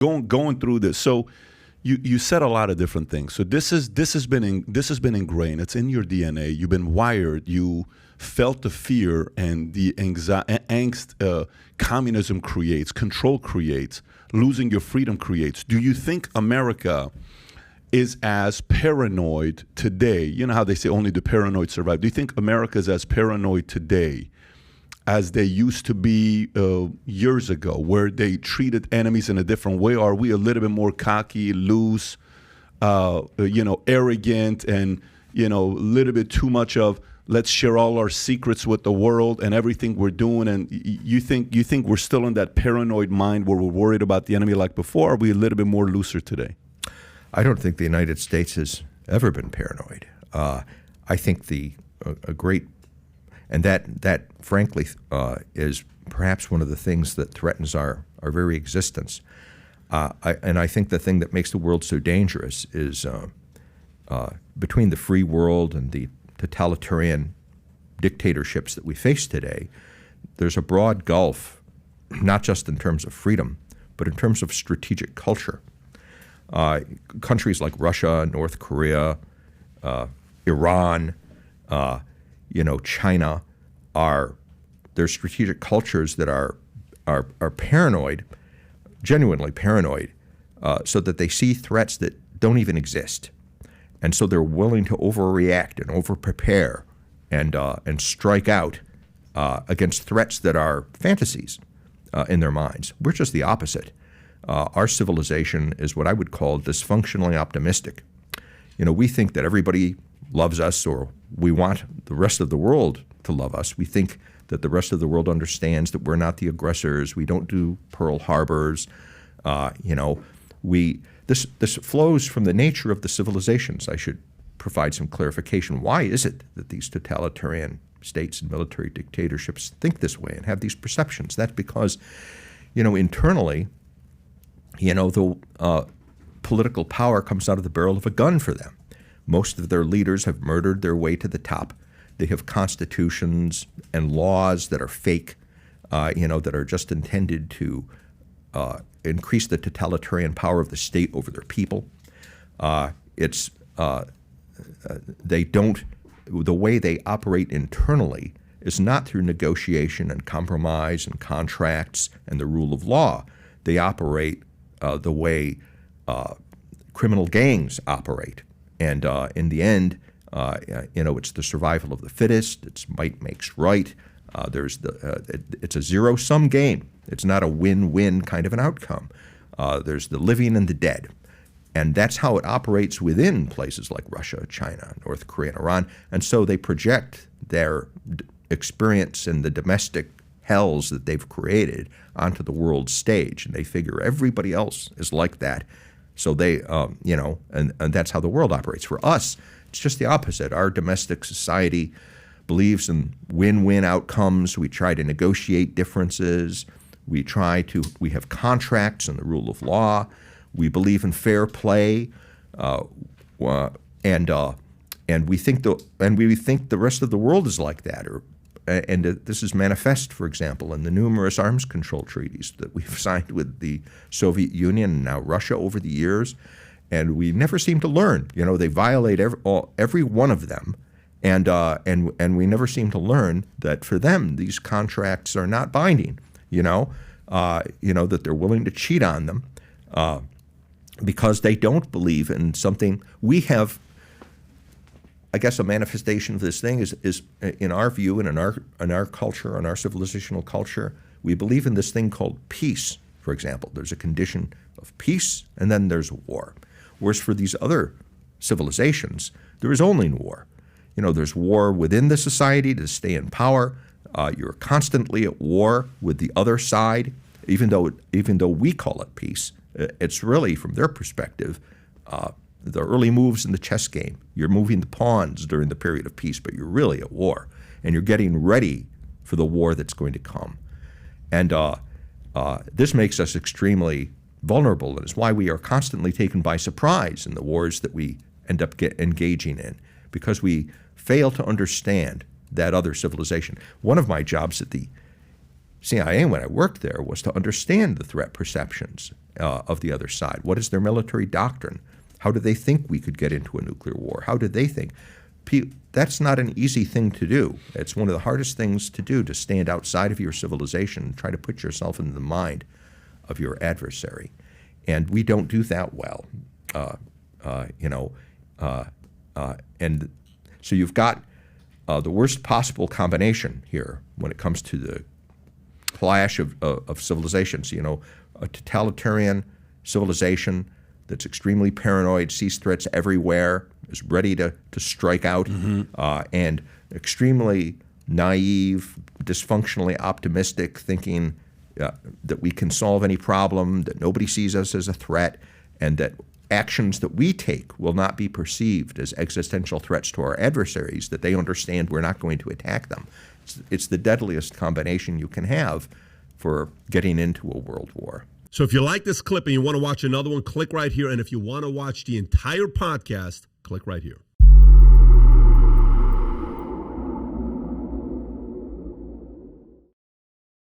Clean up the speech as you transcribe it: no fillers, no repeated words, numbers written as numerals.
going through this. So you said a lot of different things. So this has been ingrained. It's in your DNA. You've been wired. You felt the fear and the angst communism creates, control creates, losing your freedom creates. Do you think America is as paranoid today? You know how they say only the paranoid survive. Do you think America is as paranoid today as they used to be years ago, where they treated enemies in a different way? Are we a little bit more cocky, loose, arrogant, and a little bit too much of let's share all our secrets with the world and everything we're doing? And you think we're still in that paranoid mind where we're worried about the enemy like before? Or are we a little bit more looser today? I don't think the United States has ever been paranoid. I think a great, and that frankly is perhaps one of the things that threatens our very existence. And I think the thing that makes the world so dangerous is between the free world and the totalitarian dictatorships that we face today, there's a broad gulf, not just in terms of freedom, but in terms of strategic culture. Countries like Russia, North Korea, Iran, China, they're strategic cultures that are paranoid, genuinely paranoid, so that they see threats that don't even exist, and so they're willing to overreact and overprepare and strike out against threats that are fantasies in their minds. We're just the opposite. Our civilization is what I would call dysfunctionally optimistic. We think that everybody loves us, or we want the rest of the world to love us. We think that the rest of the world understands that we're not the aggressors. We don't do Pearl Harbors. This flows from the nature of the civilizations. I should provide some clarification. Why is it that these totalitarian states and military dictatorships think this way and have these perceptions? That's because, internally, the political power comes out of the barrel of a gun for them. Most of their leaders have murdered their way to the top. They have constitutions and laws that are fake, that are just intended to increase the totalitarian power of the state over their people. The way they operate internally is not through negotiation and compromise and contracts and the rule of law. They operate the way criminal gangs operate. And in the end, it's the survival of the fittest. It's might makes right. It's a zero-sum game. It's not a win-win kind of an outcome. There's the living and the dead. And that's how it operates within places like Russia, China, North Korea, and Iran. And so they project their experience in the domestic hells that they've created onto the world stage. And they figure everybody else is like that. So they, and that's how the world operates. For us, it's just the opposite. Our domestic society believes in win-win outcomes. We try to negotiate differences. We have contracts and the rule of law. We believe in fair play, and we think the rest of the world is like that. This is manifest, for example, in the numerous arms control treaties that we've signed with the Soviet Union and now Russia over the years, and we never seem to learn. They violate every one of them, and we never seem to learn that for them these contracts are not binding. That they're willing to cheat on them because they don't believe in something. We have, I guess, a manifestation of this thing is in our view and in our culture, in our civilizational culture, we believe in this thing called peace. For example, there's a condition of peace, and then there's war. Whereas for these other civilizations, there is only war. There's war within the society to stay in power. You're constantly at war with the other side, even though we call it peace. It's really, from their perspective, the early moves in the chess game. You're moving the pawns during the period of peace, but you're really at war, and you're getting ready for the war that's going to come. And this makes us extremely vulnerable, and it's why we are constantly taken by surprise in the wars that we end up engaging in, because we fail to understand that other civilization. One of my jobs at the CIA, when I worked there, was to understand the threat perceptions of the other side. What is their military doctrine? How do they think we could get into a nuclear war? How did they think? That's not an easy thing to do. It's one of the hardest things to do, to stand outside of your civilization and try to put yourself into the mind of your adversary. And we don't do that well. And so you've got the worst possible combination here when it comes to the clash of civilizations. You know, a totalitarian civilization that's extremely paranoid, sees threats everywhere, is ready to strike out, and extremely naive, dysfunctionally optimistic, thinking that we can solve any problem, that nobody sees us as a threat, and that actions that we take will not be perceived as existential threats to our adversaries, that they understand we're not going to attack them. It's the deadliest combination you can have for getting into a world war. So if you like this clip and you want to watch another one, click right here. And if you want to watch the entire podcast, click right here.